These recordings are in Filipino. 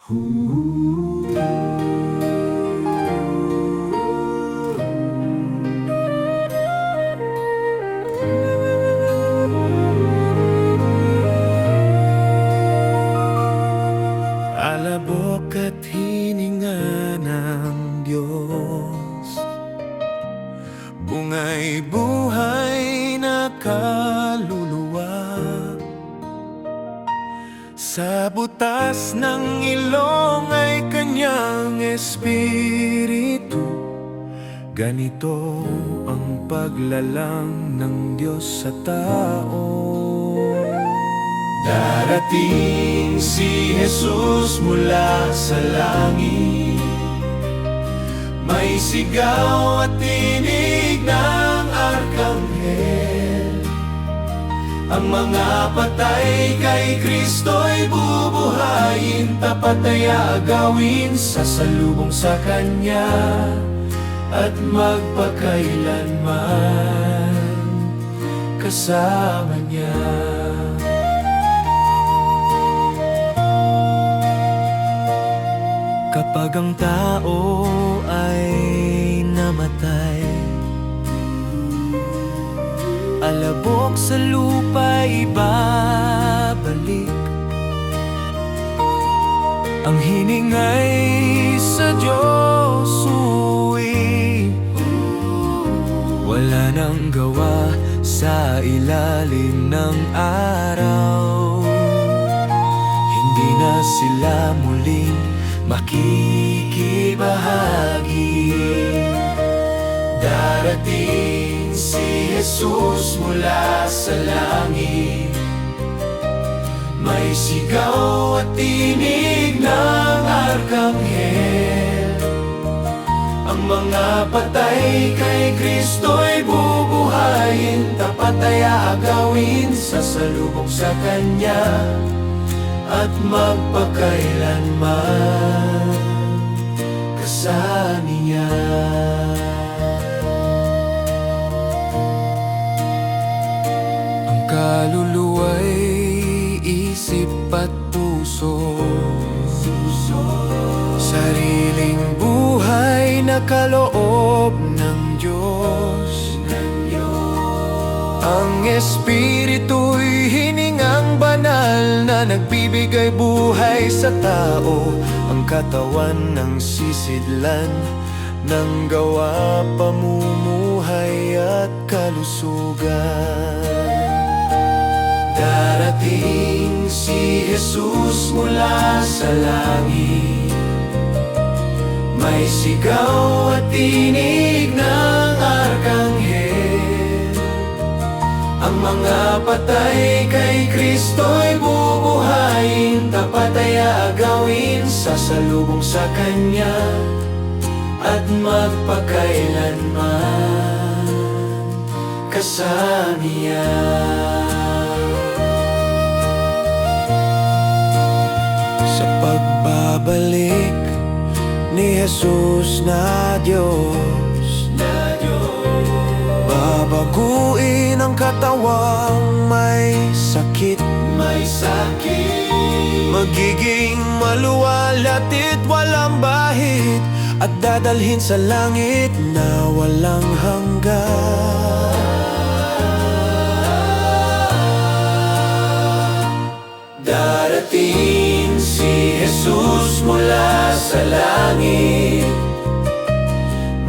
Alabok at hininga ng Diyos, bungay buhay na kaluluwa. Sa butas ng ilong ay kanyang espiritu. Ganito ang paglalang ng Diyos sa tao. Darating si Jesus mula sa langit, may sigaw at tinig ng arkanghel. Ang mga patay kay Kristo'y bubuhayin, tapat ay aagawin, sasalubong sa Kanya at magpakailanman kasama Niya. Kapag ang tao ay namatay, alabok sa lupa ibabalik. Ang hiningay sa Diyos uwi, wala nang gawa sa ilalim ng araw. Hindi na sila muling makikibahagi. Darating si Jesus mula sa langit, may sigaw at tinig ng arkanghel. Ang mga patay kay Kristo'y bubuhayin, tapat ay aagawin, sasalubong sa Kanya at magpakailanman kasama Niya. Ang kaluluwa'y isip at puso, sariling buhay na kaloob ng Diyos. Ang Espiritu'y hiningang banal na nagbibigay buhay sa tao. Ang katawan ng sisidlan ng gawa, pamumuhay at kalusugan. Darating si Jesus mula sa langit, may sigaw at tinig ng arkanghel. Ang mga patay kay Kristo'y bubuhayin, tapat ay aagawin, sasalubong sa Kanya at magpakailanman kasama Niya. Sa pagbabalik ni Jesus na Diyos, babaguin ang katawang may sakit. Magiging maluwalatid, walang bahid, at dadalhin sa langit na walang hanggan. Darating si Jesus mula sa langit,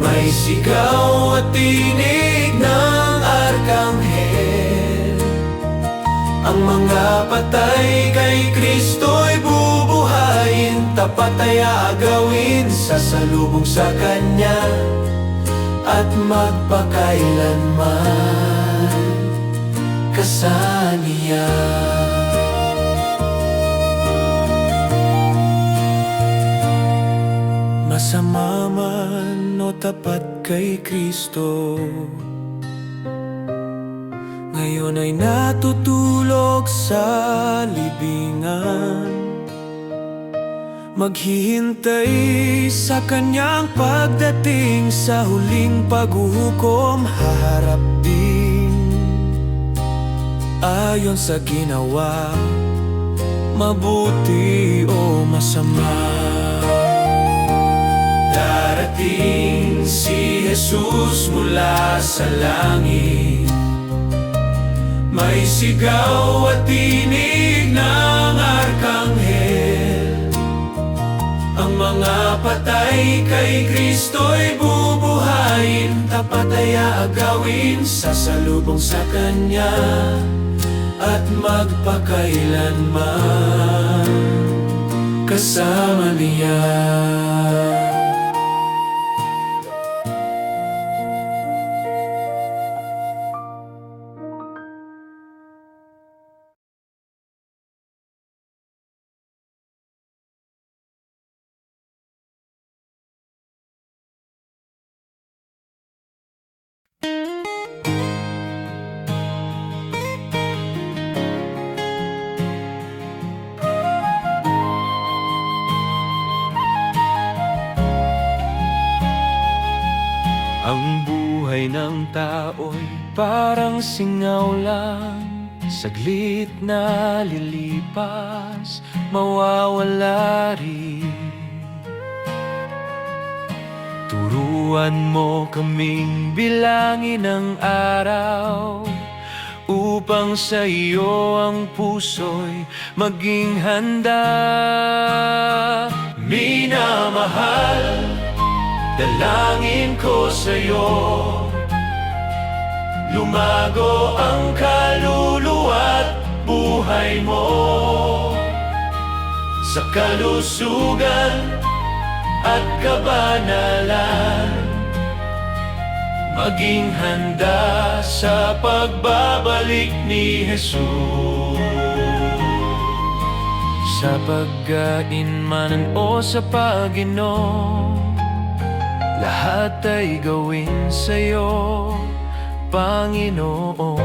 may sigaw at tinig ng arkanghel. Ang mga patay kay Kristo'y bubuhayin, tapat ay aagawin, sasalubong sa Kanya at magpakailanman kasama Niya. Masama man o tapat kay Kristo, ngayon ay natutulog sa libingan, maghihintay sa Kanyang pagdating. Sa huling paghuhukom haharap din, ayon sa ginawa, mabuti o masama. darating si Jesus mula sa langit. May sigaw at tinig ng arkanghel. Ang mga patay kay Kristo'y bubuhayin. Tapat ay aagawin, sasalubong sa Kanya at magpakailanman kasama niya. Ang buhay ng tao'y parang singaw lang, saglit na lilipas, mawawala rin. Turuan mo kaming bilangin ang araw, upang sa iyo ang puso'y maging handa. Minamahal, dalangin ko sa'yo, lumago ang kaluluwa't buhay mo sa kalusugan at kabanalan, maging handa sa pagbabalik ni Jesus. Sa pagkain man o sa pag-inom, lahat ay gawin sa'yo, Panginoon.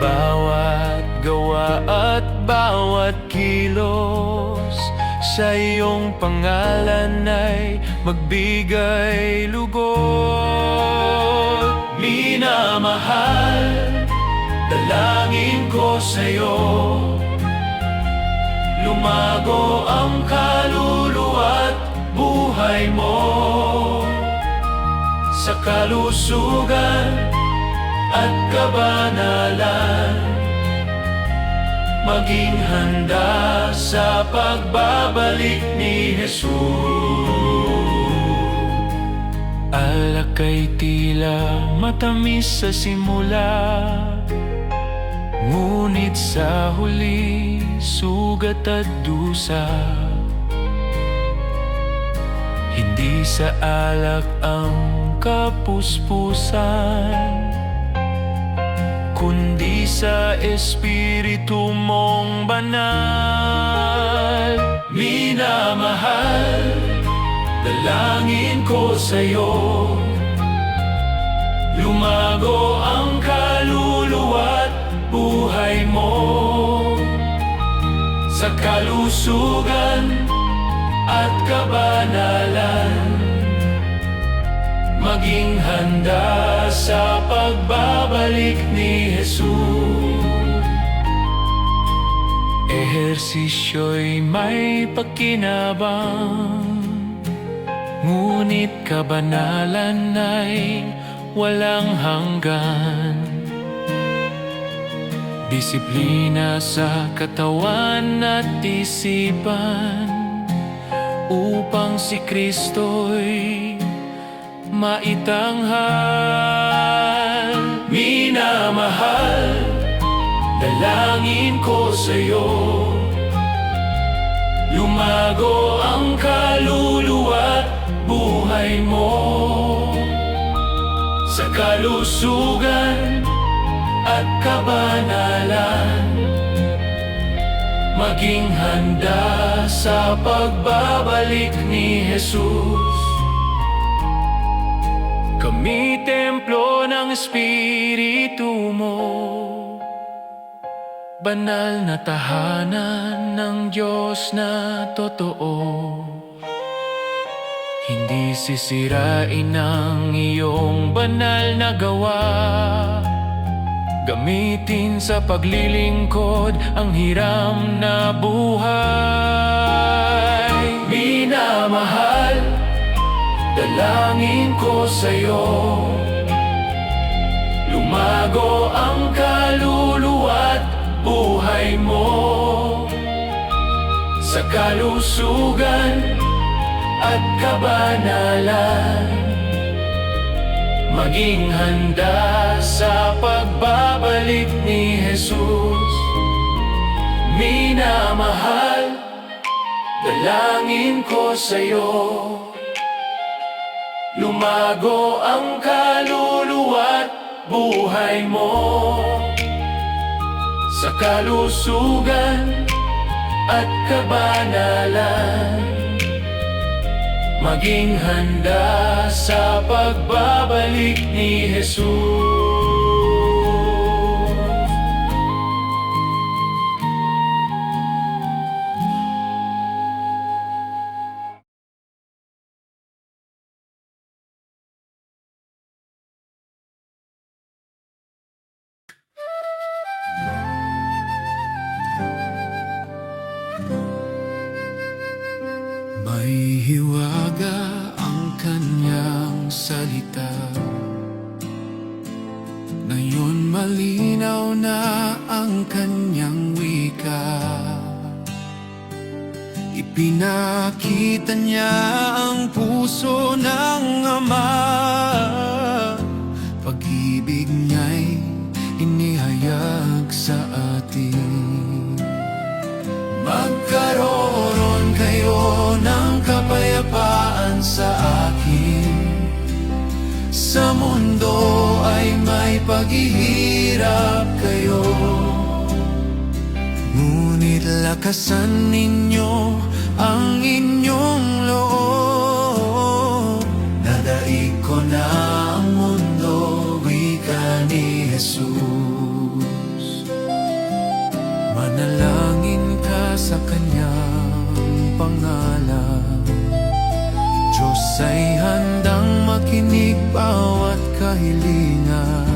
Bawat gawa at bawat kilos, sa iyong pangalan ay magbigay lugod. Minamahal, dalangin ko sa'yo, lumago ang kaluluwa't buhay mo sa kalusugan at kabanalan, maging handa sa pagbabalik ni Jesus. Alakay tila matamis sa simula, ngunit sa huli sugat at dusa. Hindi sa alak ang kapuspusan, kundi sa Espiritu mong banal. Minamahal, dalangin ko sa'yo, lumago ang kaluluwa't buhay mo sa kalusugan at kabanalan, maging handa sa pagbabalik ni Jesus. Ehersisyo'y may pakinabang, ngunit kabanalan ay walang hanggan. Disiplina sa katawan at isipan, upang si Kristo'y maitanghal. Minamahal, dalangin ko sa'yo, lumago ang kaluluwa't buhay mo sa kalusugan at kabanalan, maging handa sa pagbabalik ni Jesus. Kami templo ng Espiritu mo, banal na tahanan ng Diyos na totoo. Hindi sisirain ang iyong banal na gawa, gamitin sa paglilingkod ang hiram na buhay. Minamahal, Dalangin ko sa'yo, lumago ang kaluluwa't buhay mo sa kalusugan at kabanalan. Maging handa sa pagbabalik ni Jesus. Minamahal, dalangin ko sa'yo, lumago ang kaluluwa't buhay mo sa kalusugan at kabanalan. Maging handa sa pagbabalik ni Jesus. May hiwaga ang kanyang salita, ngayon malinaw na ang kanyang wika. Ipinakita niya ang puso ng Ama, pag-ibig niya'y inihayag sa atin. Magkaroon kayo ng kapayapaan sa akin. Sa mundo ay may paghihirap kayo, ngunit lakasan ninyo ang inyong loob. Nadaig ko na ang mundo, wika ni Jesus. Manalangin ka sa kanyang pangalan. Diyos ay handang makinig bawat kahilingan.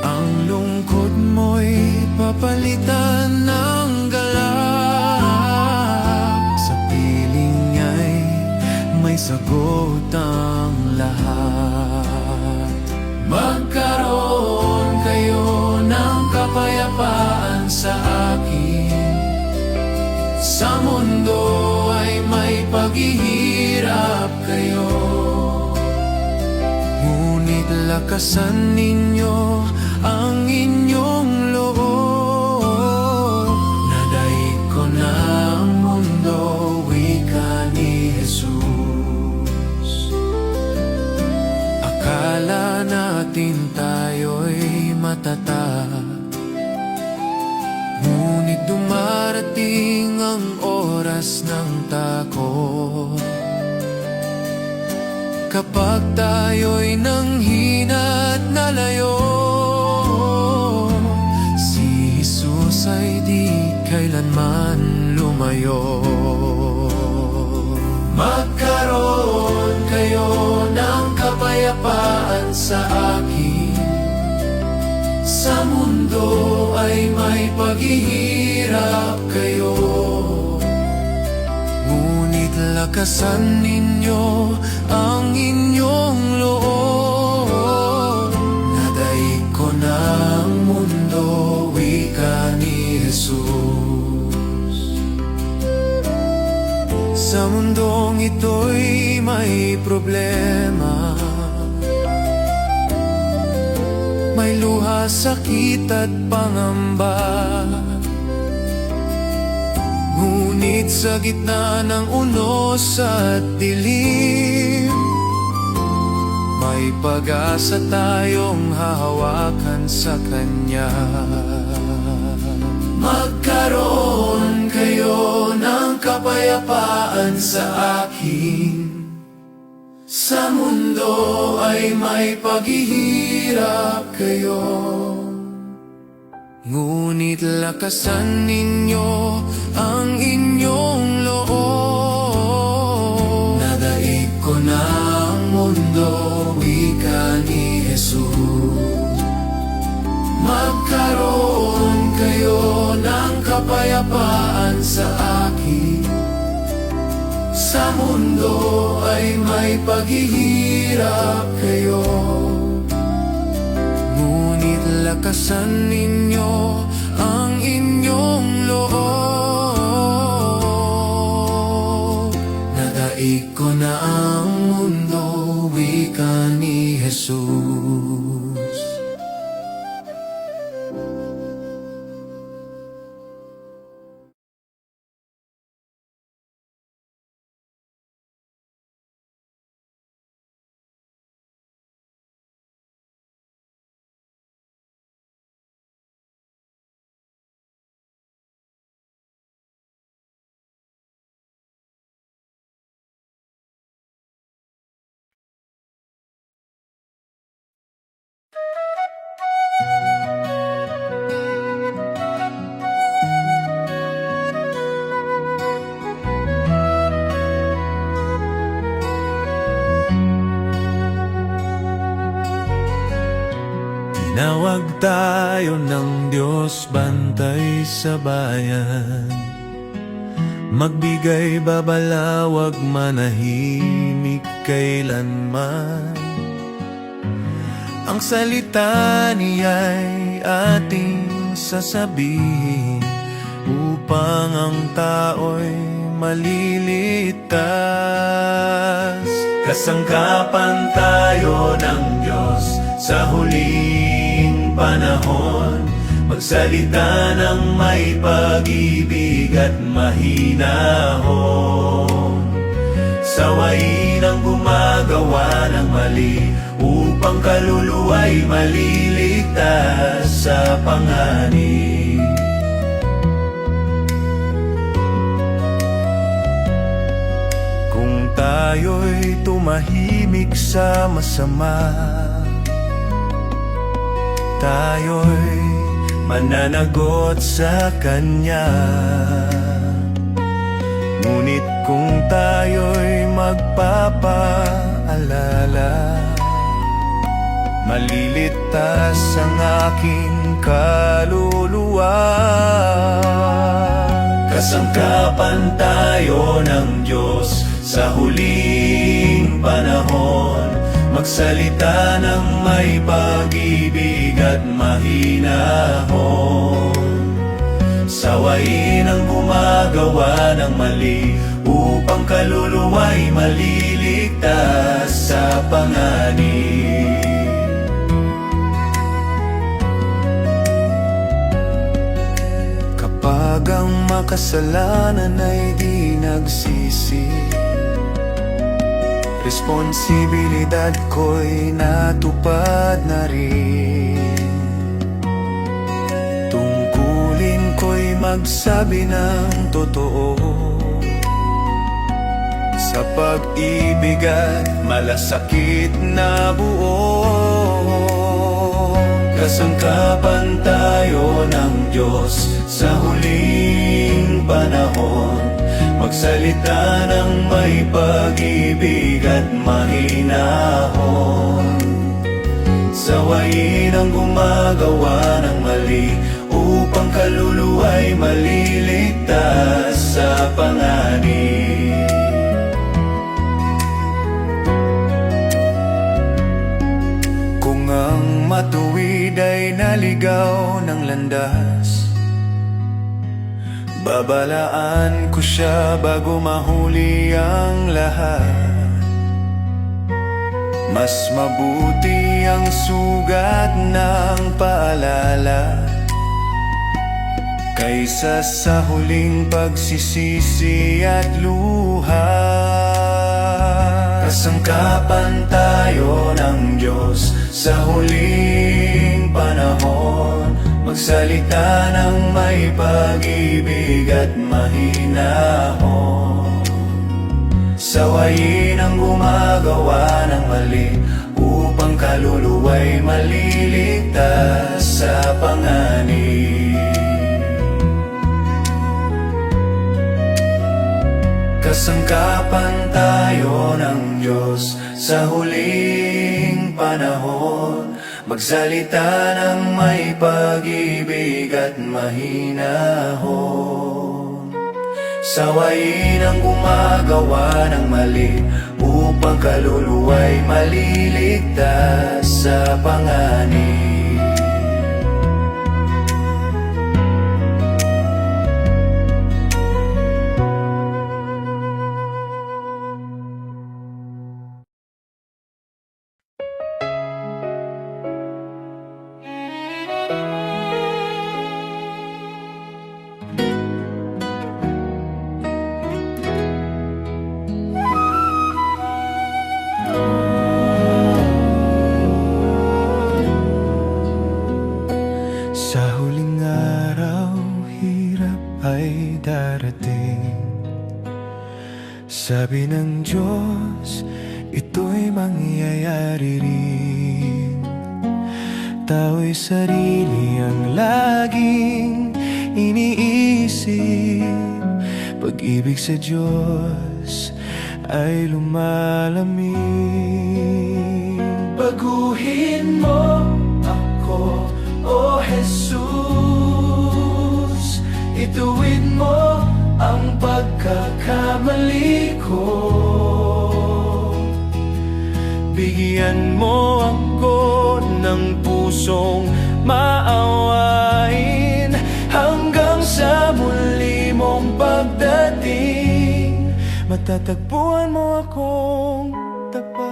Ang lungkot mo'y papalitan ng galak. Sa piling niya'y may sagot ang lahat. Magkaroon kayo ng kapayapaan sa akin. Sa mundo ay may paghihirap kayo, ngunit lakasan ninyo ang inyong loob. Nadaig ko na ang mundo, wika ni Jesus. Akala natin tayo'y matatag, ngunit dumarating ang oras ng takot. Kapag tayo'y nanghina at nalayo, si Jesus ay di kailanman lumayo. Magkaroon kayo ng kapayapaan sa akin. Sa mundo ay may paghihirap kayo, ngunit lakasan ninyo ang inyong loob. Nadaig ko na ang mundo, wika ni Jesus. Sa mundong ito'y may problema, may luha, sakit at pangamba. Ngunit sa gitna ng unos at dilim, may pag-asa tayong hahawakan sa Kanya. Magkaroon kayo ng kapayapaan sa akin. Sa mundo ay may paghihirap kayo, ngunit lakasan ninyo ang inyong loob. Nadaig ko na ang mundo, wika ni Jesus. Magkaroon kayo ng kapayapaan sa akin. Sa mundo ay may paghihirap kayo, ngunit lakasan ninyo ang inyong loob. Nadaig ko na ang mundo, wika ni Jesus. Tinawag tayo ng Diyos, bantay sa bayan. Magbigay babala, wag manahimik kailanman. Ang salita niya'y ating sasabihin, upang ang tao'y maliligtas. Kasangkapan tayo ng Diyos sa huling panahon, magsalita ng may pag-ibig at mahinahon. Sawayin ang gumagawa ng mali, upang kaluluwa'y maliligtas sa panganib. Kung tayo'y tumahimik sa masama, tayo'y mananagot sa Kanya. Ngunit kung tayo'y magpapaalala, maliligtas ang aking kaluluwa. Kasangkapan tayo ng Diyos sa huling panahon, magsalita ng may pag-ibig at mahinahon. Sawayin ang gumagawa ng mali, upang kaluluwa'y maliligtas sa panganib. Kapag ang makasalanan ay di nagsisi, responsibilidad ko'y natupad na rin. Tungkulin ko'y magsabi ng totoo, sa pag-ibig at malasakit na buo. Kasangkapan tayo ng Diyos sa huling panahon, magsalita ng may pag-ibig at mahinahon. Sawayin ang gumagawa ng mali, upang kaluluwa'y maliligtas sa panganib. Kung ang matuwid ay naligaw ng landas, babalaan ko siya bago mahuli ang lahat. Mas mabuti ang sugat ng paalala, kaysa sa huling pagsisisi at luha. Kasangkapan tayo ng Diyos sa huling panahon, magsalita ng may pag-ibig at mahinahon. Sawayin ang gumagawa ng mali, upang kaluluwa'y maliligtas sa panganib. Kasangkapan tayo ng Diyos sa huling panahon, magsalita ng may pag-ibig at mahinahon. Sawayin ang gumagawa ng mali upang kaluluwa'y maliligtas sa panganib. Sa huling araw, hirap ay darating. Sabi ng Diyos, ito'y mangyayari rin. Tao'y sarili ang laging iniisip. Pag-ibig sa Diyos ay lumalamig. Baguhin mo ako, O Jesus. Ituwid mo ang pagkakamali ko. Bigyan mo ako ng pusong maawain Hanggang sa muli mong pagdating, matatagpuan mo akong tapat.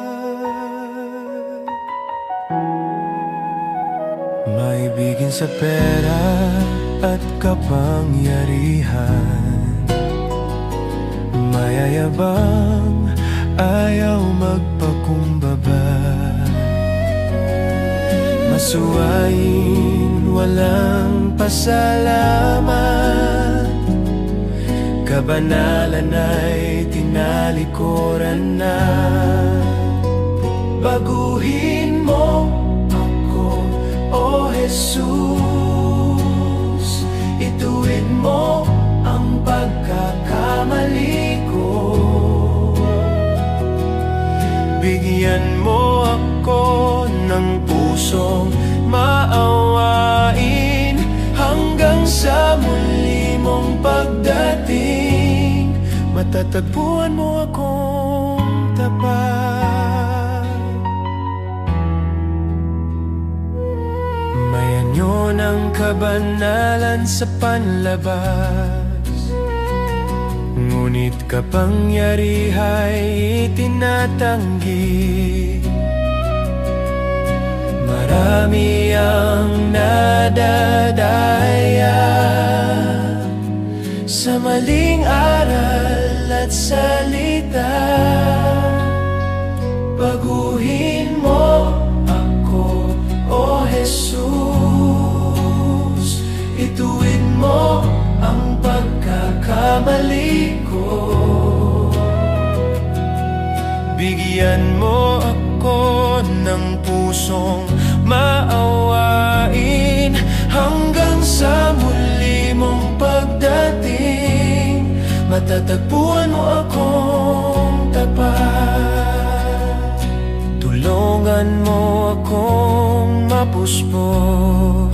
Maibigin sa pera at kapangyarihan, mayayabang, ayaw magpakumbaba. Masuwain, walang pasalamat, kabanalan ay tinalikuran na. baguhin mo ako, O Jesus. Ituwid mo ang pagkakamali ko. Bigyan mo ako ng pusong maawain Hanggang sa muli mong pagdating, matatagpuan mo akong tapat. Mayanyo ng kabanalan sa panlabas, ngunit kapangyariha'y itinatanggi. Marami ang nadadaya sa maling aral at salita. Baguhin mo ako, O Jesus. Ituwid mo ang pagkakamali ko. Bigyan mo ako ng pusong maawain Hanggang sa muli mong pagdating, matatagpuan mo akong tapat. Tulungan mo akong mapuspos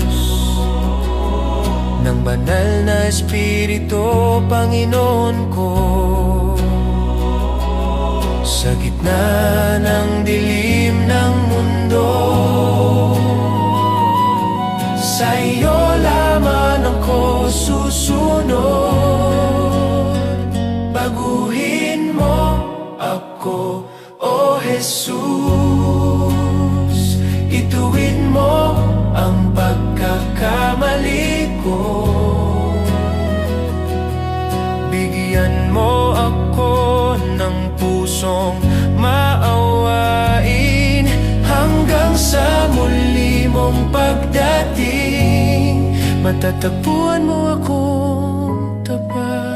ng banal na Espiritu, Panginoon ko. Sa gitna ng dilim ng mundo, sa iyo lamang ako susunod. Baguhin mo ako, O Jesus. Ituwid mo ang pagkakamali ko. bigyan mo ako ng pusong maawain Hanggang sa muli mong pagdating, matatagpuan mo akong tapat.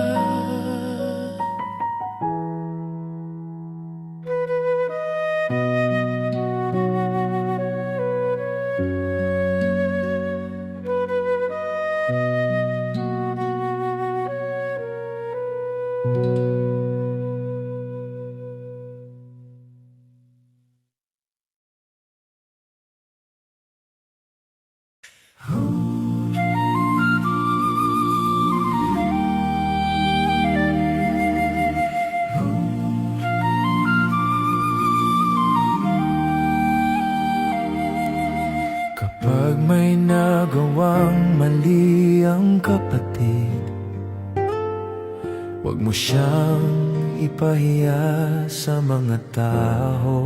Huwag mo siyang ipahiya sa mga tao.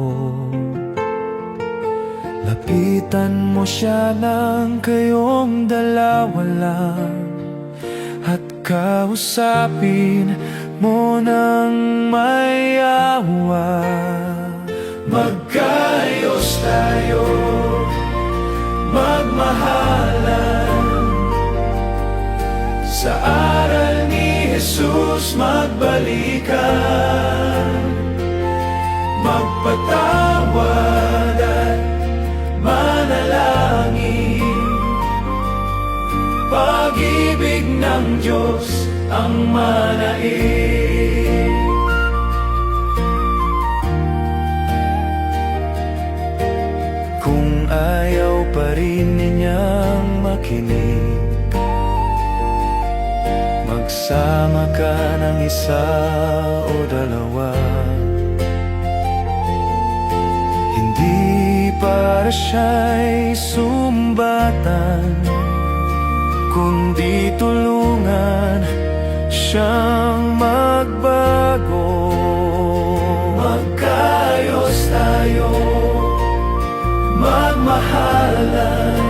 Lapitan mo siya ng kayong dalawa lang, at kausapin mo ng may awa. Magkaayos tayo, magmahalan, sa aral ni Jesus magbalikan, magpatawad at manalangin. Pag-ibig ng Diyos ang manaig. Kung ayaw pa rin ninyang makinig, magsama ka ng isa o dalawa. Hindi para siya'y sumbatan, kundi tulungan siyang magbago. Magkaayos tayo, magmahalan,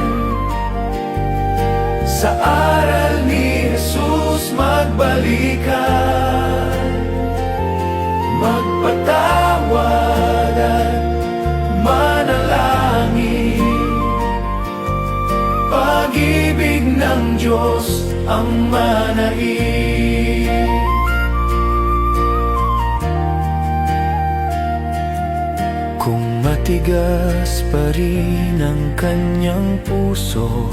sa aral ni Jesus magbalikan, magpatawad at manalangin. Pag-ibig ng Diyos ang manaig. Kung matigas pa rin ang kanyang puso,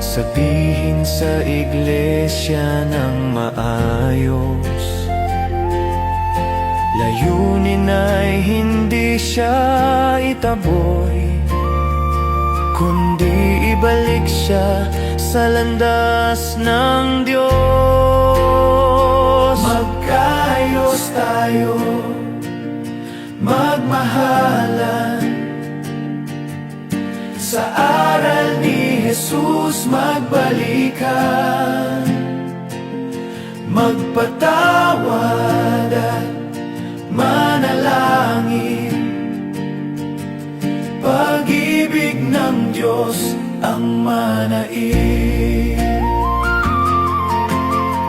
sabihin sa iglesia ng maayos. Layunin ay hindi siya itaboy, kundi ibalik siya sa landas ng Diyos. Magkaayos tayo, magmahalan, sa aral ni Jesus magbalikan, magpatawad at manalangin. Pag-ibig ng Diyos ang manaig.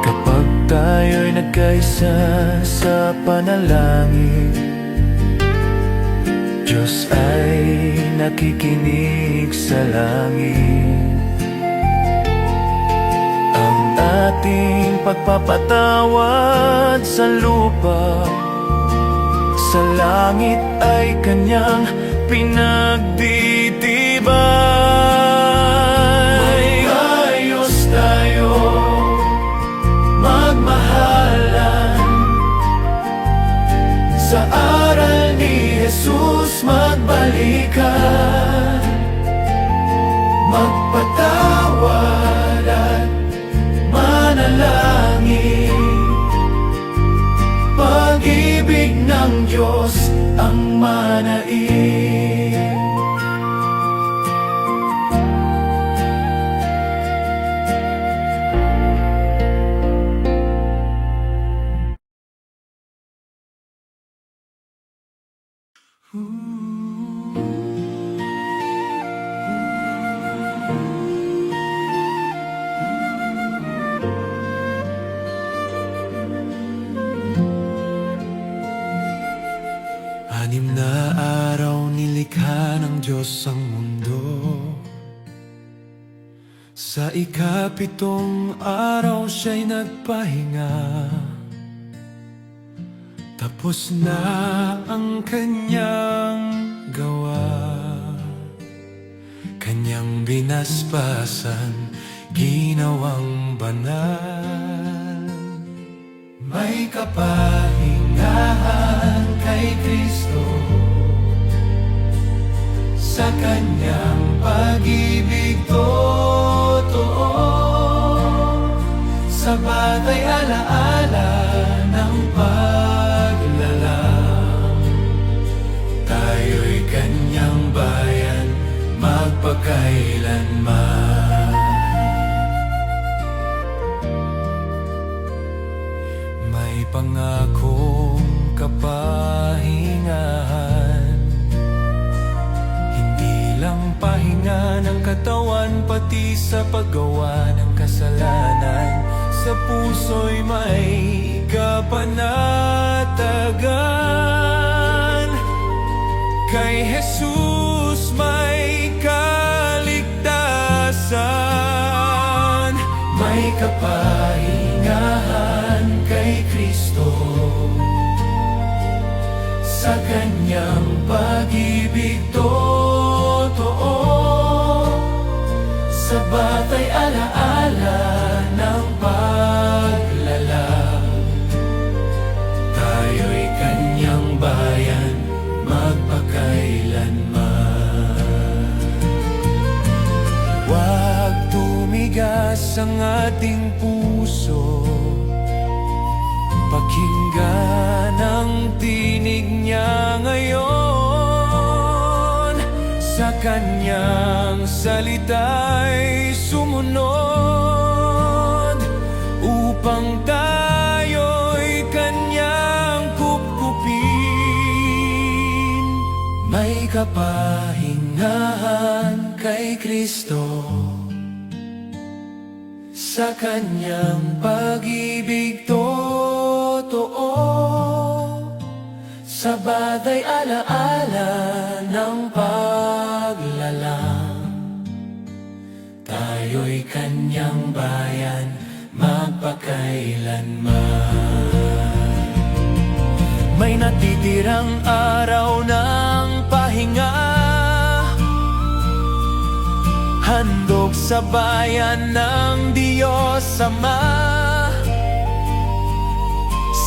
Kapag tayo'y nagkaisa sa panalangin, Diyos ay nakikinig sa langit. Ang ating pagpapatawad sa lupa, sa langit ay kanyang pinagdidibay. Magkaayos tayo, magmahalan, sa aral ni Jesus magbalikan, magpatawad at manalangin. Pag-ibig ng Diyos ang manaig. Anim na araw nilikha ng Diyos ang mundo, sa ikapitong araw siya'y nagpahinga. Tapos na ang kanyang gawa, kanyang binasbasan, ginawang banal. May kapahingahan kay Kristo, sa kanyang pag-ibig totoo, sa batay alaala ng paglalang. Tayo'y kanyang bayan magpakailanman. pangakong kapahingahan. Hindi lang pahinga ng katawan, pati sa paggawa ng kasalanan. Sa puso'y may kapanatagan. Kay Jesus may kaligtasan. May kapahingahan kay Kristo. Sa kanyang pag-ibig totoo, sa batay alaala ng paglalang, tayo'y kanyang bayan magpakailanman. Huwag tumigas ang ating puso, pakinggan ang tinig niya ngayon. Sa kanyang salita'y sumunod, upang tayo'y kanyang kupkupin. May kapahingahan kay Kristo. Sa kanyang pag-ibig totoo, sa batay alaala ng paglalang, tayo'y kanyang bayan magpakailanman. May natitirang araw ng pahinga, handog sa bayan ng Diyos Ama.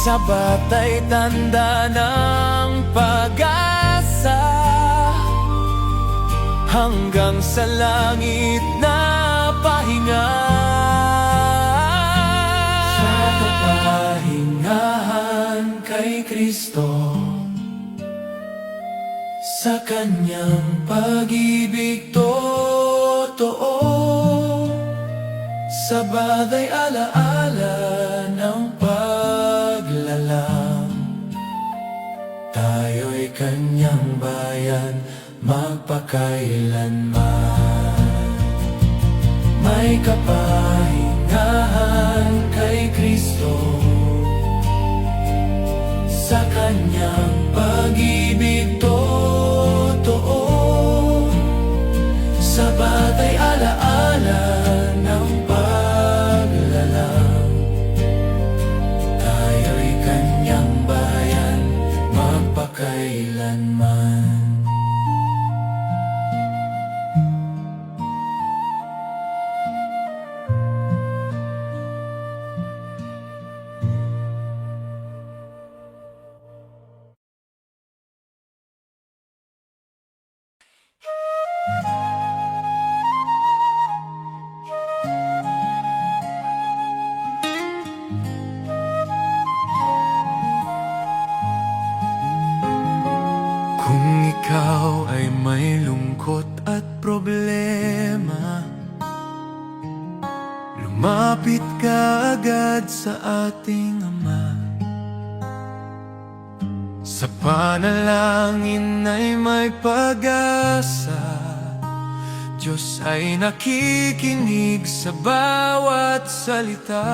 Sa batay tanda ng pag-asa, hanggang sa langit na pahinga. Sa kapahingahan kay Kristo, sa kanyang pag-ibig totoo, sa bagay alaala ng paglalang, tayo'y kanyang bayan magpakailanman. May kapahingahan kay Kristo, sa kanyang pag-ibig totoo, sa batay alaala ng paglalang, tayo'y kanyang bayan magpakailanman. Kung ikaw ay may lungkot at problema, lumapit ka agad sa ating Ama. Sa panalangin ay may pag-asa, Diyos ay nakikinig sa bawat salita.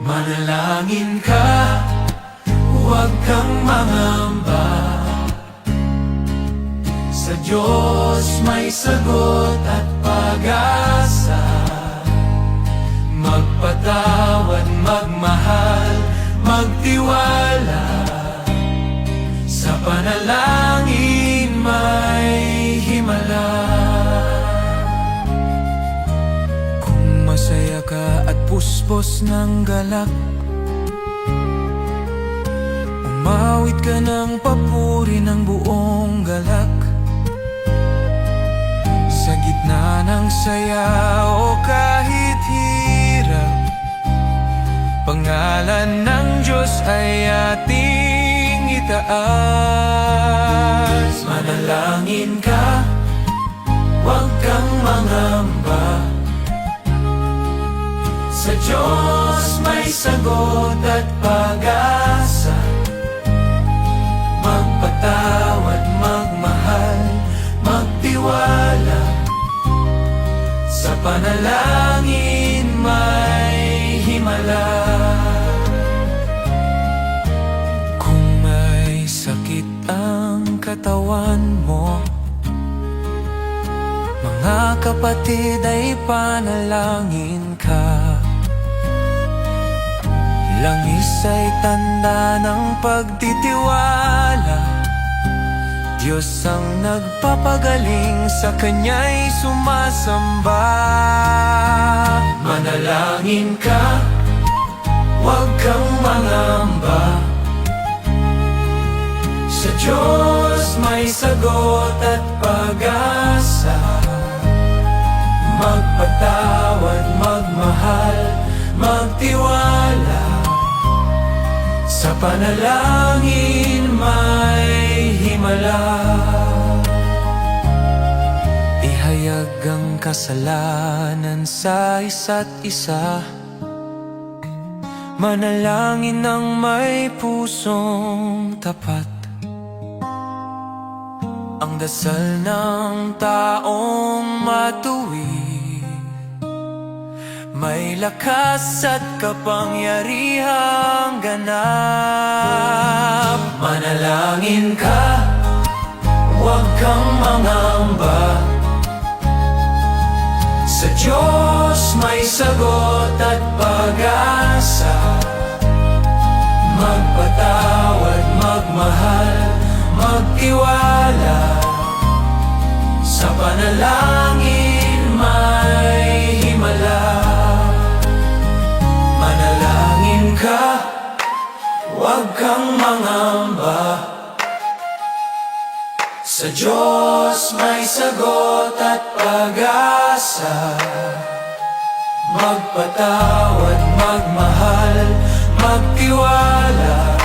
Manalangin ka, huwag kang mangamba. Sa Diyos may sagot at pag-asa. Magpatawad, magmahal, magtiwala. Sa panalangin may himala. Kung masaya ka at puspos ng galak, umawit ka ng papuri ng buong galak. Sa gitna ng saya o kahit hirap, pangalan ng Diyos ay ating itaas. Manalangin ka, huwag kang mangamba. Sa Diyos Diyos may sagot at pag-asa, magpatawad, magmahal, magtiwala, sa panalangin may himala. Kung may sakit ang katawan mo, mga kapatid ay panalangin ka. Langis ay tanda ng pagtitiwala, Diyos ang nagpapagaling, sa Kanya'y sumasamba. Manalangin ka, huwag kang mangamba, sa Diyos may sagot at pag-asa, magpatawad, magmahal, magtiwala, sa panalangin may himala. Ihayag ang kasalanan sa isa't isa, manalangin ng may pusong tapat. Ang dasal ng taong matuwid, may lakas at kapangyarihang ganap. Manalangin ka, huwag kang mangamba, sa Diyos may sagot at pag-asa, magpatawad, magmahal, magtiwala, sa panalangin may himala. Manalangin ka, huwag kang mangamba, sa Diyos may sagot at pag-asa, magpatawad, magmahal, magtiwala,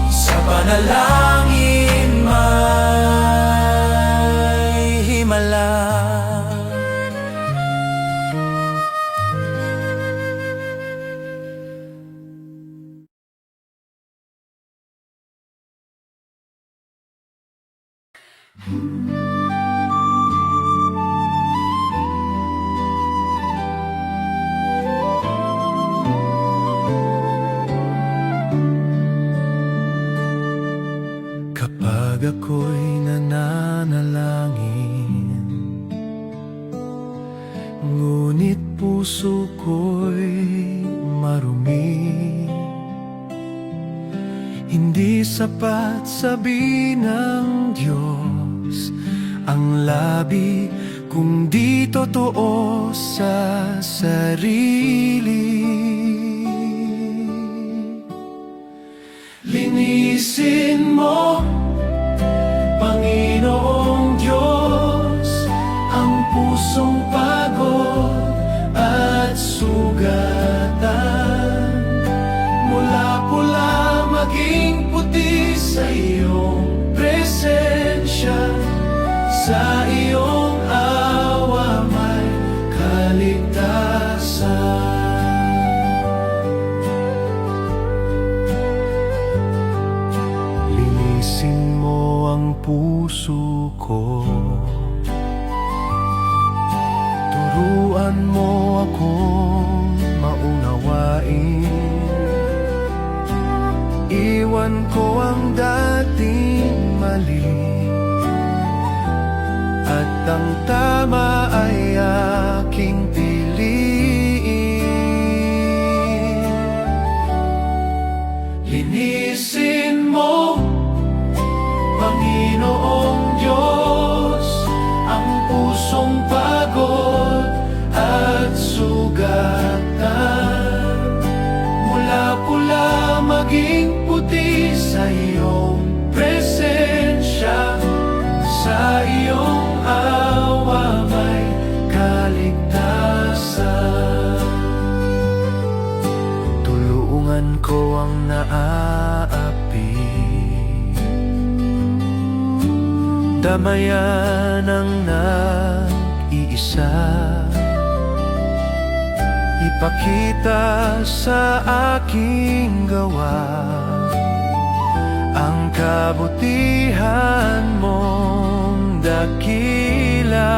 sa panalangin may himala. Kapag ako'y nananalangin, ngunit puso ko'y marumi, hindi sapat sabi ng Diyos ang labi kung di totoo sa sarili. Linisin mo, Panginoong Diyos, ang pusong pagod at sugatan, mula pula maging puti sa iyong presensya, sa iyong awa may kaligtasan. Linisin mo ang puso ko, turuan mo akong maunawain, iwan ko ang dating mali, at ang tama ay aking piliin. Linisin mo, Panginoong Diyos, ang pusong pagod at sugatan, mula pula maging puti sa iyong presensya, sa iyong awa may kaligtasan. Tulungan ko ang naaapi, damayan ang nag-iisa, ipakita sa aking gawa ang kabutihan mong dakila.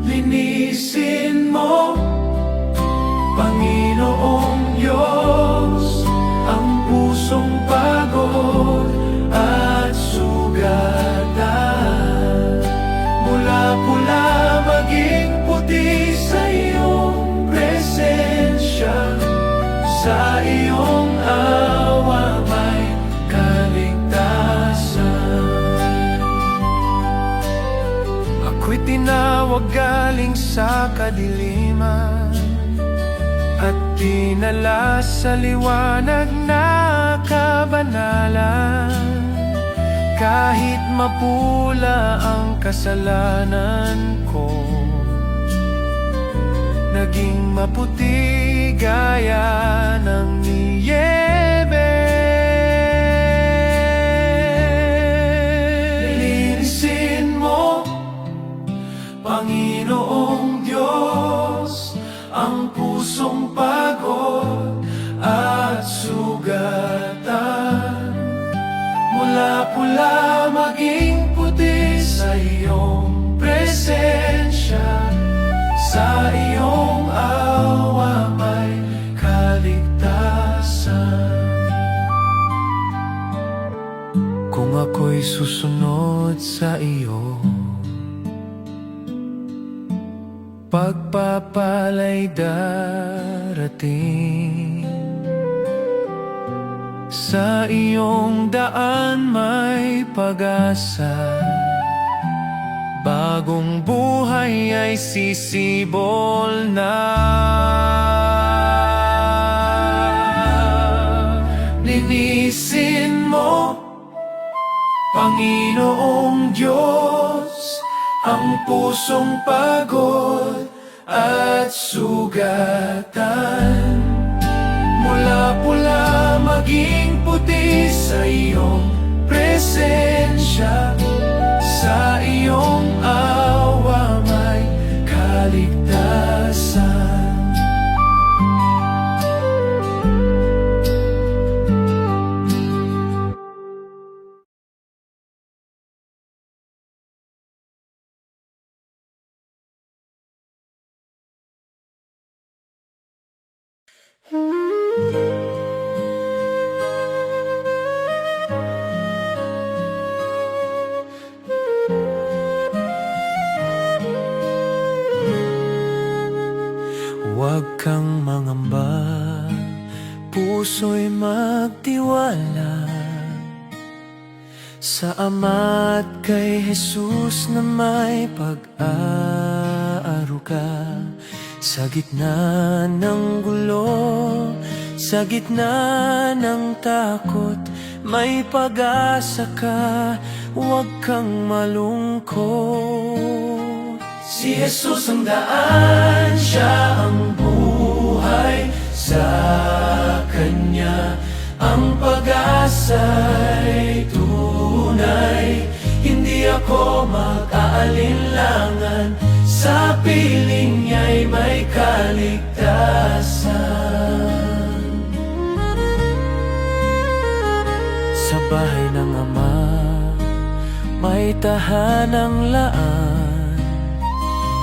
Linisin mo, Panginoong Diyos, ang pusong pagod at sugatan. Mula pula maging puti sa iyong presensya, sa iyong awa may kaligtasan. Ako'y tinawag galing sa kadiliman at dinala sa liwanag na kabanalan. Kahit mapula ang kasalanan ko, naging maputi gaya ng niyebe. Linisin mo, Panginoong Diyos, ang pusong pagod at sugatan. Mula pula maging puti sa iyong presensya, sa iyong awa may kaligtasan. Kung ako'y susunod sa iyo, pagpapala'y darating. Sa iyong daan may pag-asa, bagong buhay ay sisibol na. Linisin mo, Panginoong Diyos, ang pusong pagod at sugatan. Mula pula maging puti sa iyong presensya, sa iyong awa may kaligtasan. Huwag kang mangamba, puso'y magtiwala sa Ama at kay Jesus na may pag-aaruga. Sa gitna ng gulo, sa gitna ng takot, may pag-asa ka, huwag kang malungkot. Si Jesus ang daan, siya ang buhay, sa Kanya ang pag-asa'y tunay. Hindi ako mag-aalinlangan, sa piling niya'y may kaligtasan. Sa bahay ng Ama, may tahanang laan,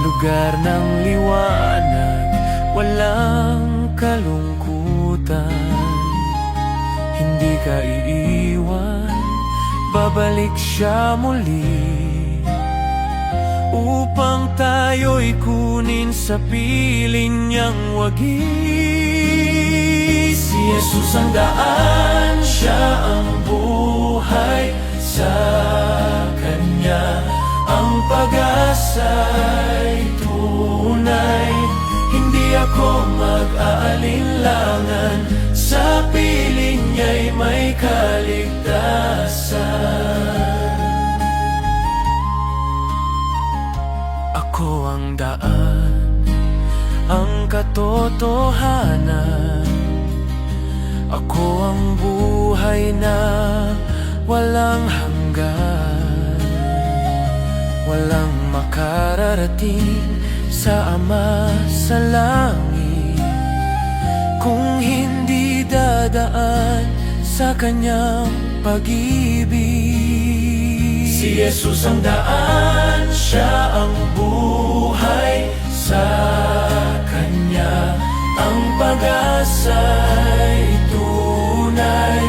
lugar ng liwanag, walang kalungkutan. Hindi ka iiwan, babalik siya muli, upang tayo'y kunin sa piling niyang wagas. Si Jesus ang daan, siya ang buhay, sa Kanya ang pag-asa'y tunay. Hindi ako mag-aalinlangan, sa piling niya'y may kaligtasan. Ako ang daan, ang katotohanan, ako ang buhay na walang hanggan. Walang makararating sa Ama sa langit kung hindi dadaan sa kanyang pag-ibig. Si Jesus ang daan, siya ang buhay, sa kanya ang pag-asa'y tunay.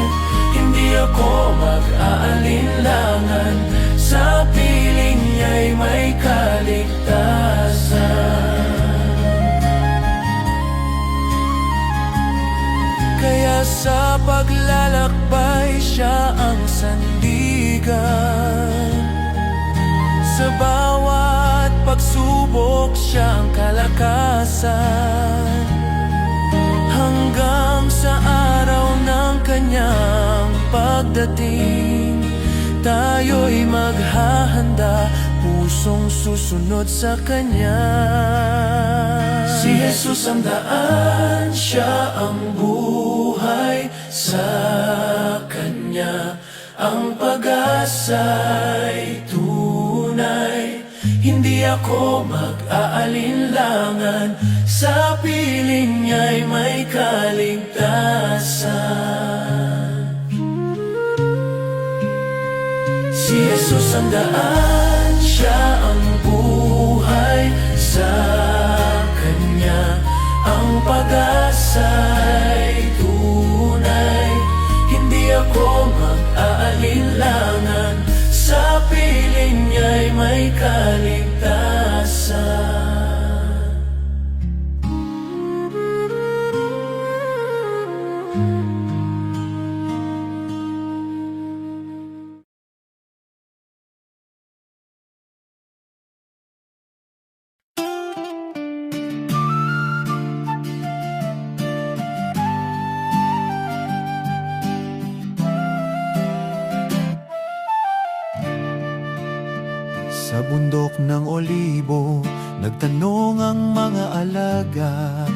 Hindi ako mag-aalinlangan, sa piling niya'y may kaligtasan. Kaya sa paglalakbay siya ang sandigan, sa bawat pagsubok siya ang kalakasan, hanggang sa araw ng kanyang pagdating. Tayo'y maghahanda, pusong susunod sa kanya. Si Jesus ang daan, siya ang buhay, sa kanya ang pag-asa'y tunay. Hindi ako mag-aalinlangan, sa piling niya'y may kaligtasan. Si Jesus ang daan, siya ang buhay, sa kanya ang pag-asa'y tunay. Hindi ako mag-aalinlangan, sa piling niya'y may kaligtasan. Sa bundok ng Olibo, nagtanong ang mga alagad,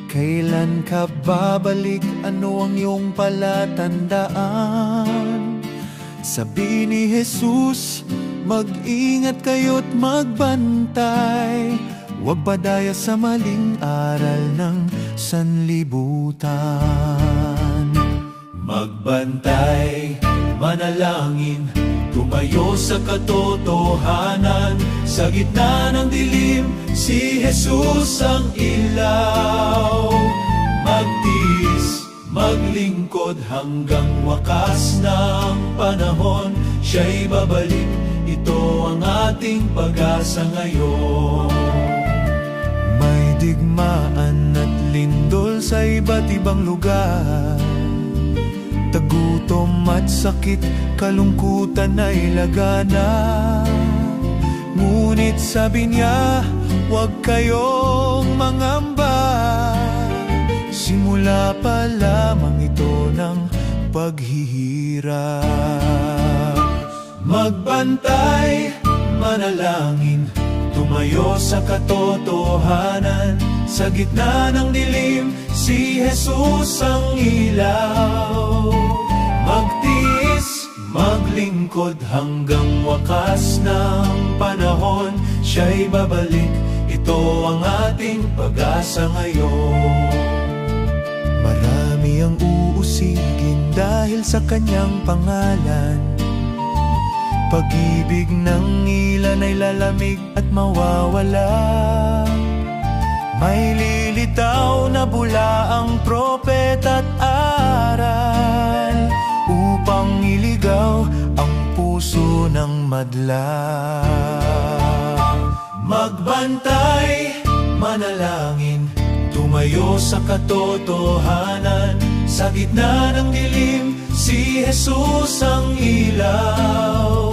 kailan ka babalik? Ano ang iyong palatandaan? Sabi ni Jesus, mag-ingat kayo't magbantay, huwag padaya sa maling aral ng sanlibutan. Magbantay, manalangin, tumayo sa katotohanan. Sa gitna ng dilim, si Jesus ang ilaw. Magtiis, maglingkod hanggang wakas ng panahon. Siya'y babalik, ito ang ating pag-asa ngayon. May digmaan at lindol sa iba't ibang lugar, tagutom at sakit, kalungkutan ay lagana. Ngunit sabi niya, huwag kayong mangamba, simula pa lamang ito ng paghihirap. Magbantay, manalangin, tumayo sa katotohanan. Sa gitna ng dilim, si Jesus ang ilaw. Magtiis, maglingkod hanggang wakas ng panahon. Siya'y babalik, ito ang ating pag-asa ngayon. Marami ang uusigin dahil sa kanyang pangalan. Pag-ibig ng ilan ay lalamig at mawawala. May lilitaw na bula ang propeta't aral, upang iligaw ang puso ng madla. Magbantay, manalangin, tumayo sa katotohanan. Sa gitna ng dilim, si Jesus ang ilaw.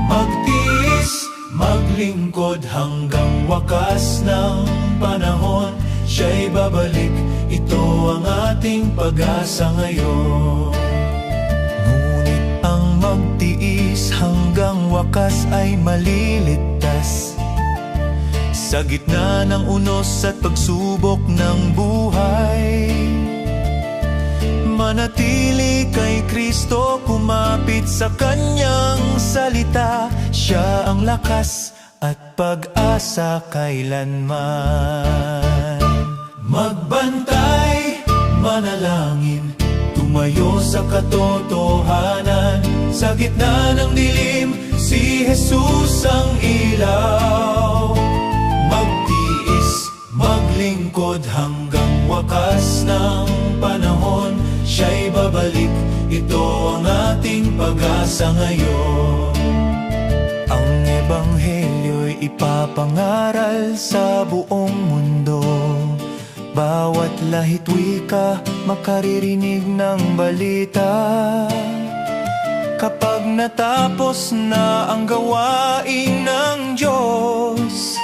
Magtiis, maglingkod hanggang wakas ng panahon. Siya'y babalik, ito ang ating pag-asa ngayon. Ngunit ang magtiis hanggang wakas ay maliligtas. Sa gitna ng unos at pagsubok ng buhay, manatili kay Kristo, kumapit sa kanyang salita. Siya ang lakas at pag-asa kailanman. Magbantay, manalangin, tumayo sa katotohanan. Sa gitna ng dilim, si Jesus ang ilaw. Magtiis, maglingkod hanggang wakas ng panahon. Siya'y babalik, ito ang ating pag-asa ngayon. Ang ebanghelyo'y ipapangaral sa buong mundo. Bawat lahit wika makaririnig ng balita. Kapag natapos na ang gawain ng Diyos,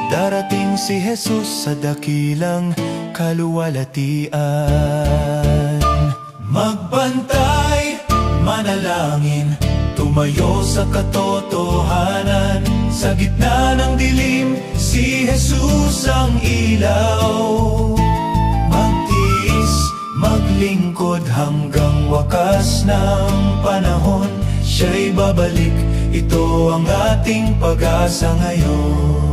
darating si Jesus sa dakilang kaluwalhatian. Magbantay, manalangin, tumayo sa katotohanan. Sa gitna ng dilim, si Jesus ang ilaw. Magtiis, maglingkod hanggang wakas ng panahon. Siya'y babalik, ito ang ating pag-asa ngayon.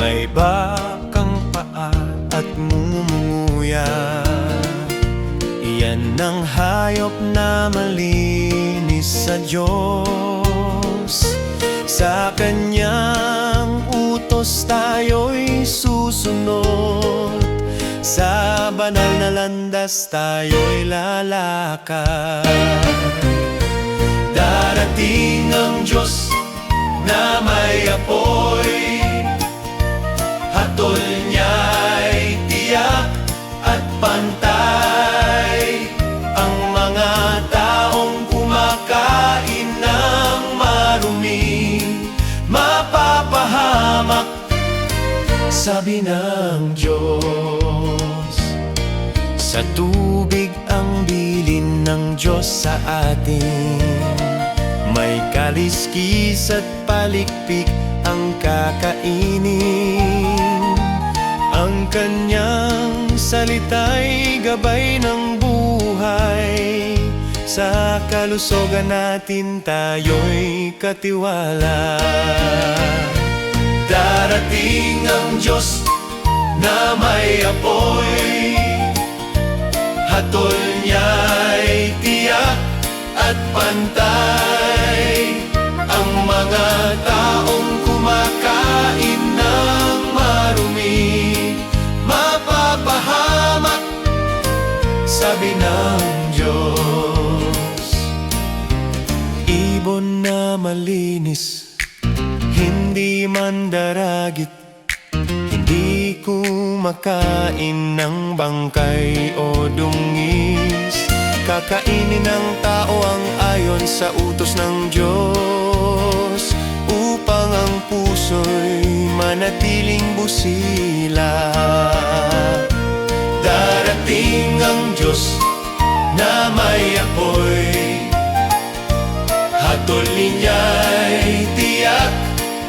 May bakang paa at mumunguya, iyan ang hayop na malinis sa Diyos. Sa kanyang utos tayo'y susunod, sa banal na landas tayo'y lalakad. Darating ang Diyos na may apoy, hatol niya'y tiyak at pantay. Ang mga taong kumakain ng marumi, mapapahamak, sabi ng Diyos. Sa tubig ang bilin ng Diyos sa atin, may kaliskis at palikpik ang kakainin. Ang kanyang salita'y gabay ng buhay, sa kalusogan natin tayo'y katiwala. Darating ang Diyos na may apoy, hatol niya'y tiyak at pantay. Ang mga taong kumakain ng marumi, mapapahamak, sabi ng Diyos. Ibon na malinis, hindi mandaragit, hindi kumakain ng bangkay o dungis. Kakainin ng tao ang ayon sa utos ng Diyos, upang ang puso'y manatiling busila. Darating ang Diyos na may apoy, hatol niya'y tiyak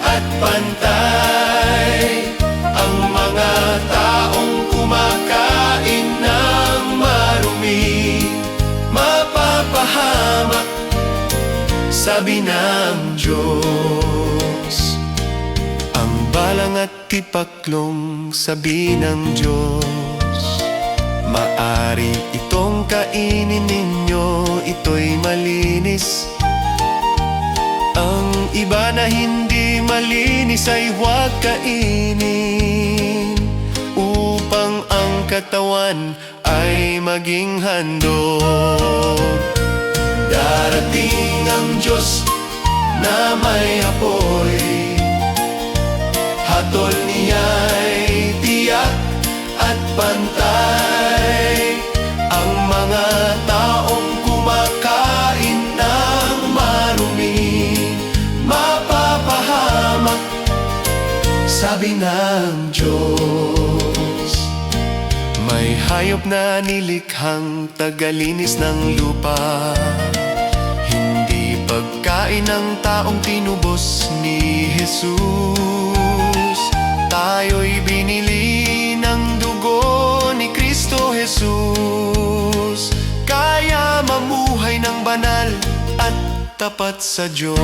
at pantay. Ang mga taong kumakain ng marumi, mapapahamak, sabi ng Diyos. Ang balang at tipaklong, sabi ng Diyos. Maari itong kainin ninyo, ito'y malinis. Ang iba na hindi malinis ay huwag kainin, upang ang katawan ay maging handog. Darating ang Diyos na may apoy, hatol niya'y tiyak at pantay. Ang mga taong kumakain ng marumi, mapapahamak, sabi ng Diyos. May May hayop na nilikhang tagalinis ng lupa, hindi pagkain ng taong tinubos ni Jesus. Tayo'y binili ng dugo ni Kristo Jesus, kaya mamuhay ng banal at tapat sa Diyos.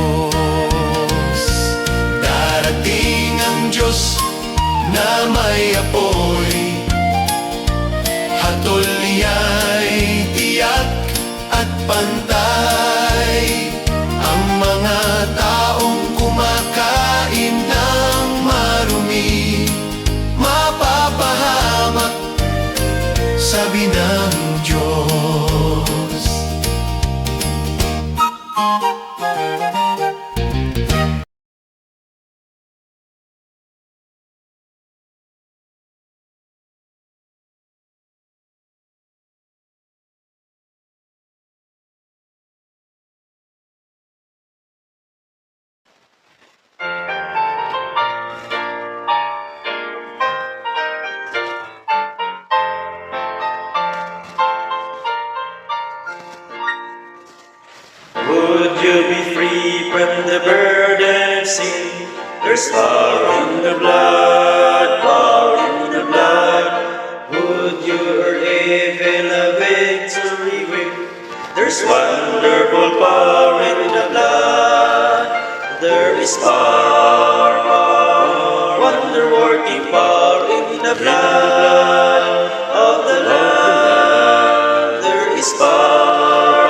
Darating ang Diyos na may apoy, hatol niya'y tiyak at pantay. Ang mga taong kumakain ng marumi, mapapahamak, sabi ng Diyos. Would you be free from the burden of sin? There's power in the blood, power in the blood. Would you or evil a victory win? There's wonderful power in the blood. There is power, power, wonder-working power in the blood of the Lamb. There is power,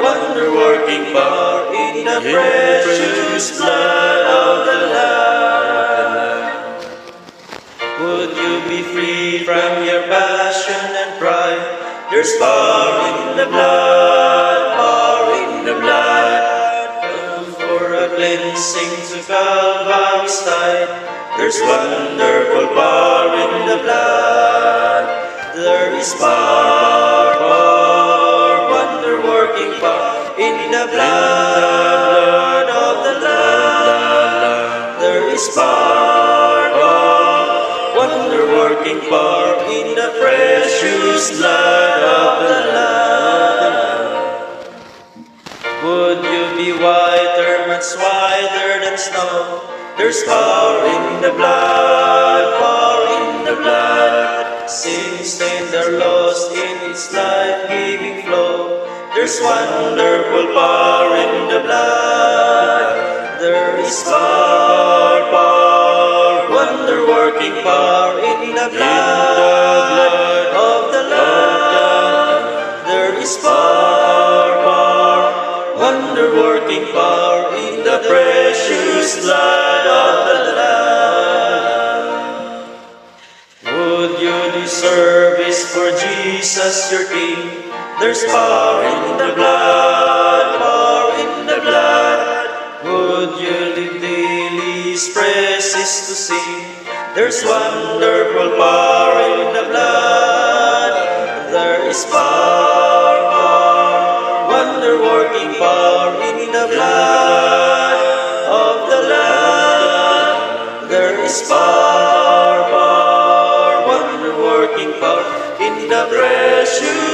wonder-working power in the precious blood of the Lamb. Would you be free from your passion and pride? There's power in the blood, power in the blood. Come for a cleansing to Calvary's side. There's wonderful power in the blood. There is power, power, wonder-working power in the blood of the Lamb. There is power, power, wonder-working power in the precious blood of the Lamb. Would you be whiter, much whiter than snow? There's power in the blood, power in the blood. Sin stained are lost in its life-giving flow. There's wonderful power in the blood. There is power, power, wonder-working power in the blood of the Lamb. There is power, power, wonder-working power in the precious blood of the Lamb. Would you do service for Jesus your King? There's power in the blood, power in the blood. Would you live daily His praises to sing? There's wonderful power in the blood. There is power, power, wonder-working power in the blood of the Lamb. There is power, power, wonder-working power in the precious